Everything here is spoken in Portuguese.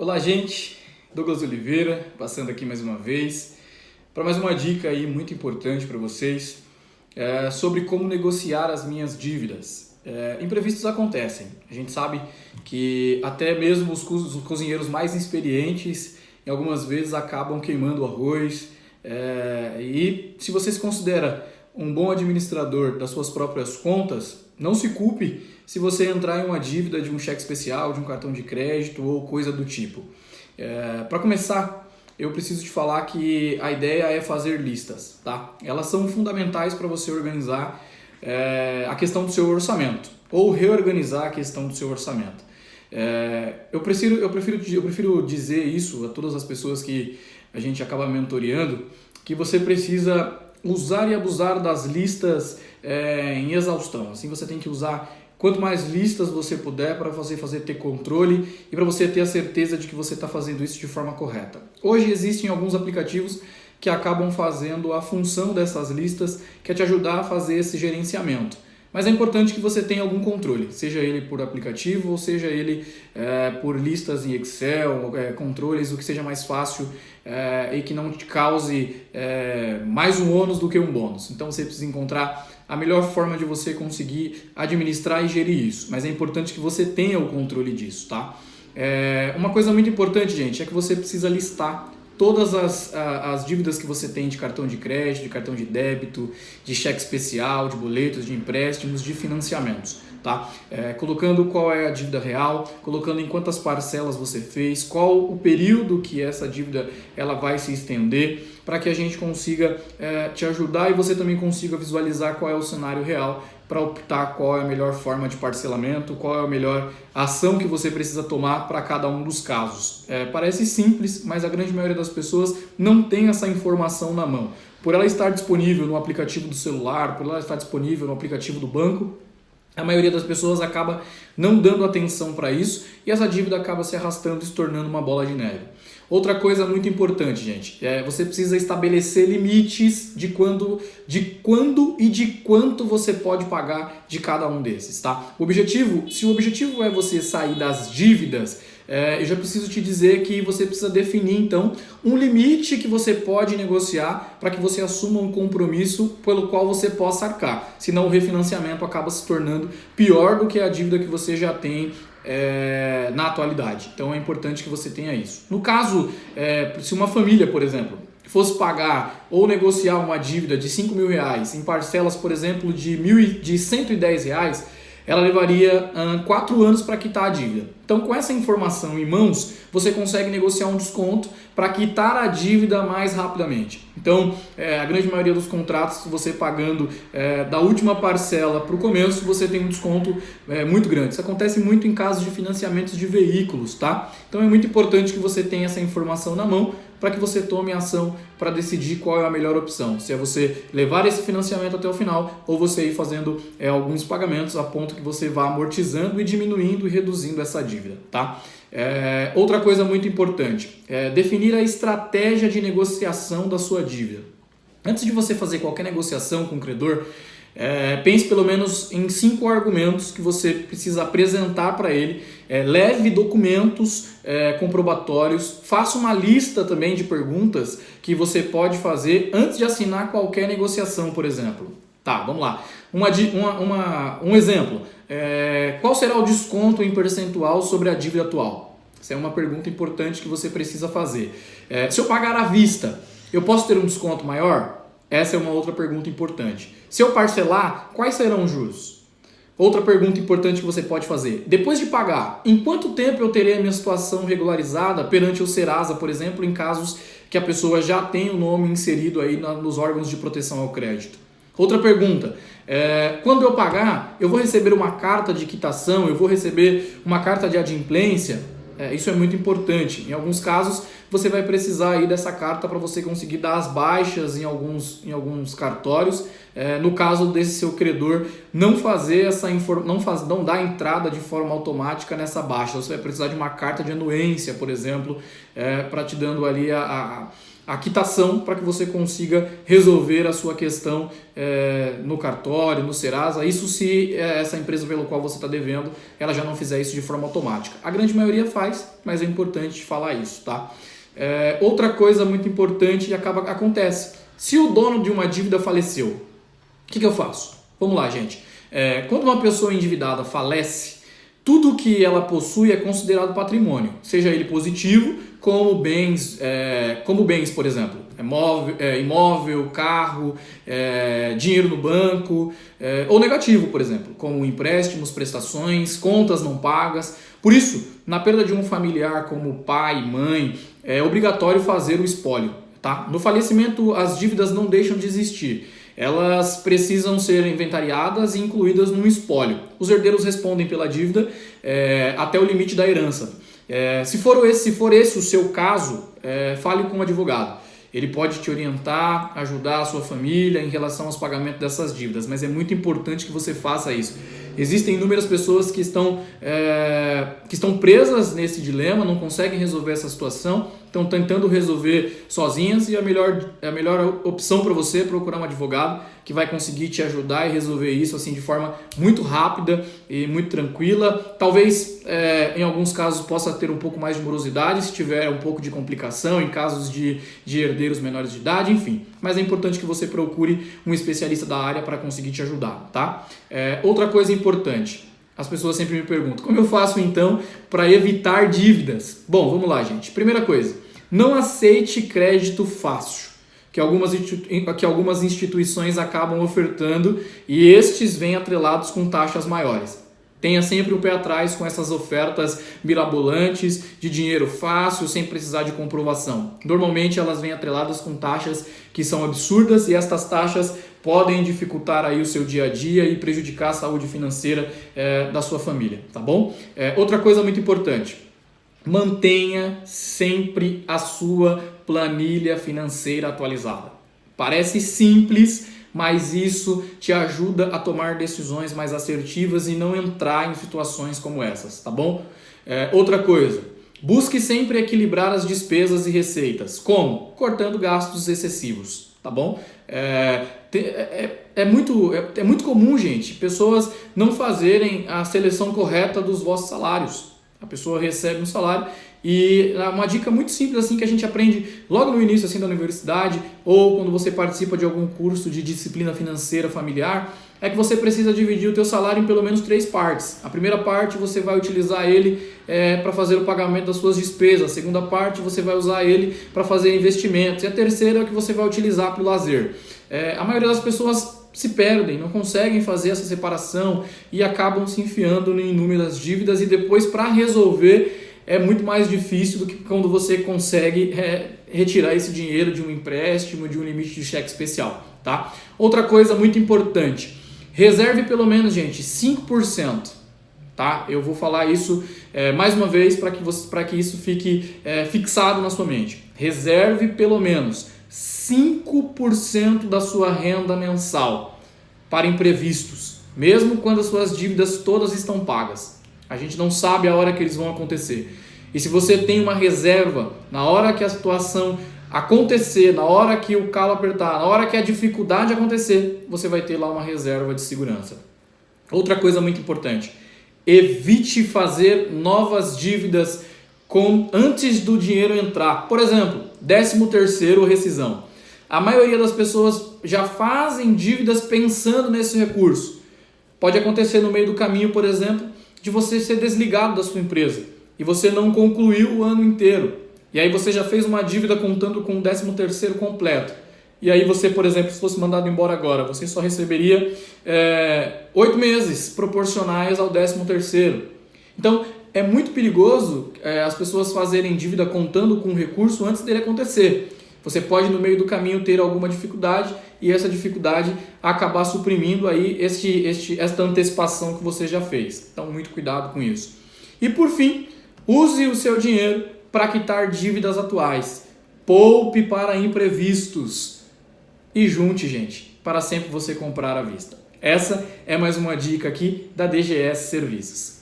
Olá, gente. Douglas Oliveira, passando aqui mais uma vez para mais uma dica aí muito importante para vocês sobre como negociar as minhas dívidas. Imprevistos acontecem. A gente sabe que até mesmo os cozinheiros mais experientes em algumas vezes acabam queimando o arroz. E se você se considera um bom administrador das suas próprias contas, não se culpe se você entrar em uma dívida de um cheque especial, de um cartão de crédito ou coisa do tipo. Para começar, eu preciso te falar que a ideia é fazer listas, tá? Elas são fundamentais para você organizar a questão do seu orçamento ou reorganizar a questão do seu orçamento. Eu prefiro dizer isso a todas as pessoas que a gente acaba mentoreando, que você precisa usar e abusar das listas em exaustão. Assim, você tem que usar quanto mais listas você puder para você ter controle e para você ter a certeza de que você está fazendo isso de forma correta. Hoje existem alguns aplicativos que acabam fazendo a função dessas listas, que é te ajudar a fazer esse gerenciamento. Mas é importante que você tenha algum controle, seja ele por aplicativo ou seja ele por listas em Excel, controles, o que seja mais fácil e que não te cause mais um ônus do que um bônus. Então você precisa encontrar a melhor forma de você conseguir administrar e gerir isso, mas é importante que você tenha o controle disso, tá? Uma coisa muito importante, gente, é que você precisa listar todas as dívidas que você tem de cartão de crédito, de cartão de débito, de cheque especial, de boletos, de empréstimos, de financiamentos, tá? Colocando qual é a dívida real, colocando em quantas parcelas você fez, qual o período que essa dívida ela vai se estender, para que a gente consiga te ajudar e você também consiga visualizar qual é o cenário real para optar qual é a melhor forma de parcelamento, qual é a melhor ação que você precisa tomar para cada um dos casos. Parece simples, mas a grande maioria das pessoas não tem essa informação na mão. Por ela estar disponível no aplicativo do celular, por ela estar disponível no aplicativo do banco, a maioria das pessoas acaba não dando atenção para isso e essa dívida acaba se arrastando e se tornando uma bola de neve. Outra coisa muito importante, gente, você precisa estabelecer limites de quando e de quanto você pode pagar de cada um desses, tá? Se o objetivo é você sair das dívidas, eu já preciso te dizer que você precisa definir, então, um limite que você pode negociar para que você assuma um compromisso pelo qual você possa arcar. Senão o refinanciamento acaba se tornando pior do que a dívida que você já tem na atualidade. Então é importante que você tenha isso. No caso, se uma família, por exemplo, fosse pagar ou negociar uma dívida de R$5.000 em parcelas, por exemplo, de R$110, ela levaria 4 anos para quitar a dívida. Então, com essa informação em mãos, você consegue negociar um desconto para quitar a dívida mais rapidamente. Então, a grande maioria dos contratos, você pagando da última parcela para o começo, você tem um desconto muito grande. Isso acontece muito em casos de financiamentos de veículos, tá? Então, é muito importante que você tenha essa informação na mão para que você tome ação para decidir qual é a melhor opção. Se é você levar esse financiamento até o final ou você ir fazendo alguns pagamentos a ponto que você vá amortizando e diminuindo e reduzindo essa dívida, tá? Outra coisa muito importante é definir a estratégia de negociação da sua dívida. Antes de você fazer qualquer negociação com o credor, pense pelo menos em 5 argumentos que você precisa apresentar para ele. Leve documentos comprobatórios, faça uma lista também de perguntas que você pode fazer antes de assinar qualquer negociação, por exemplo. Tá, vamos lá. Um exemplo. Qual será o desconto em percentual sobre a dívida atual? Essa é uma pergunta importante que você precisa fazer. Se eu pagar à vista, eu posso ter um desconto maior? Essa é uma outra pergunta importante. Se eu parcelar, quais serão os juros? Outra pergunta importante que você pode fazer. Depois de pagar, em quanto tempo eu terei a minha situação regularizada perante o Serasa, por exemplo, em casos que a pessoa já tem o nome inserido aí nos órgãos de proteção ao crédito? Outra pergunta, quando eu pagar, eu vou receber uma carta de quitação, eu vou receber uma carta de adimplência? Isso é muito importante. Em alguns casos, você vai precisar aí dessa carta para você conseguir dar as baixas em alguns cartórios. No caso desse seu credor não fazer não dar entrada de forma automática nessa baixa, você vai precisar de uma carta de anuência, por exemplo, para te dando ali a quitação para que você consiga resolver a sua questão no cartório, no Serasa. Isso se essa empresa pelo qual você está devendo, ela já não fizer isso de forma automática. A grande maioria faz, mas é importante falar isso, tá? Outra coisa muito importante e acontece. Se o dono de uma dívida faleceu, o que eu faço? Vamos lá, gente. Quando uma pessoa endividada falece, tudo que ela possui é considerado patrimônio, seja ele positivo, como bens, por exemplo, imóvel, carro, dinheiro no banco, ou negativo, por exemplo, como empréstimos, prestações, contas não pagas. Por isso, na perda de um familiar como pai, mãe, é obrigatório fazer o espólio. Tá? No falecimento, as dívidas não deixam de existir. Elas precisam ser inventariadas e incluídas num espólio. Os herdeiros respondem pela dívida até o limite da herança. Se for esse o seu caso, fale com um advogado. Ele pode te orientar, ajudar a sua família em relação aos pagamentos dessas dívidas, mas é muito importante que você faça isso. Existem inúmeras pessoas que estão presas nesse dilema, não conseguem resolver essa situação, estão tentando resolver sozinhas, e a melhor opção para você é procurar um advogado que vai conseguir te ajudar e resolver isso assim de forma muito rápida e muito tranquila. Talvez em alguns casos possa ter um pouco mais de morosidade, se tiver um pouco de complicação em casos de herdeiros menores de idade, enfim. Mas é importante que você procure um especialista da área para conseguir te ajudar, tá? Outra coisa importante, as pessoas sempre me perguntam, como eu faço então para evitar dívidas? Bom, vamos lá, gente. Primeira coisa, não aceite crédito fácil, que algumas instituições acabam ofertando, e estes vêm atrelados com taxas maiores. Tenha sempre o pé atrás com essas ofertas mirabolantes de dinheiro fácil, sem precisar de comprovação. Normalmente elas vêm atreladas com taxas que são absurdas, e estas taxas podem dificultar aí o seu dia a dia e prejudicar a saúde financeira da sua família, tá bom? Outra coisa muito importante, mantenha sempre a sua planilha financeira atualizada. Parece simples, mas isso te ajuda a tomar decisões mais assertivas e não entrar em situações como essas, tá bom? Outra coisa, busque sempre equilibrar as despesas e receitas. Como? Cortando gastos excessivos, tá bom? É muito comum, gente, pessoas não fazerem a seleção correta dos vossos salários. A pessoa recebe um salário, e uma dica muito simples assim que a gente aprende logo no início assim da universidade, ou quando você participa de algum curso de disciplina financeira familiar, é que você precisa dividir o teu salário em pelo menos 3 partes. A primeira parte você vai utilizar ele para fazer o pagamento das suas despesas, a segunda parte você vai usar ele para fazer investimentos, e a terceira é o que você vai utilizar para o lazer. A maioria das pessoas se perdem, não conseguem fazer essa separação e acabam se enfiando em inúmeras dívidas, e depois para resolver é muito mais difícil do que quando você consegue retirar esse dinheiro de um empréstimo, de um limite de cheque especial, tá? Outra coisa muito importante, reserve pelo menos, gente, 5%, tá? Eu vou falar isso mais uma vez para que isso fique fixado na sua mente. Reserve pelo menos 5% da sua renda mensal para imprevistos, mesmo quando as suas dívidas todas estão pagas. A gente não sabe a hora que eles vão acontecer. E se você tem uma reserva, na hora que a situação acontecer, na hora que o calo apertar, na hora que a dificuldade acontecer, você vai ter lá uma reserva de segurança. Outra coisa muito importante, evite fazer novas dívidas antes do dinheiro entrar. Por exemplo, 13º ou rescisão. A maioria das pessoas já fazem dívidas pensando nesse recurso. Pode acontecer no meio do caminho, por exemplo, de você ser desligado da sua empresa e você não concluiu o ano inteiro. E aí você já fez uma dívida contando com o 13º completo. E aí você, por exemplo, se fosse mandado embora agora, você só receberia 8 meses proporcionais ao 13º. Então, é muito perigoso as pessoas fazerem dívida contando com o recurso antes dele acontecer. Você pode, no meio do caminho, ter alguma dificuldade, e essa dificuldade acabar suprimindo aí esta antecipação que você já fez. Então, muito cuidado com isso. E, por fim, use o seu dinheiro para quitar dívidas atuais. Poupe para imprevistos. E junte, gente, para sempre você comprar à vista. Essa é mais uma dica aqui da DGS Serviços.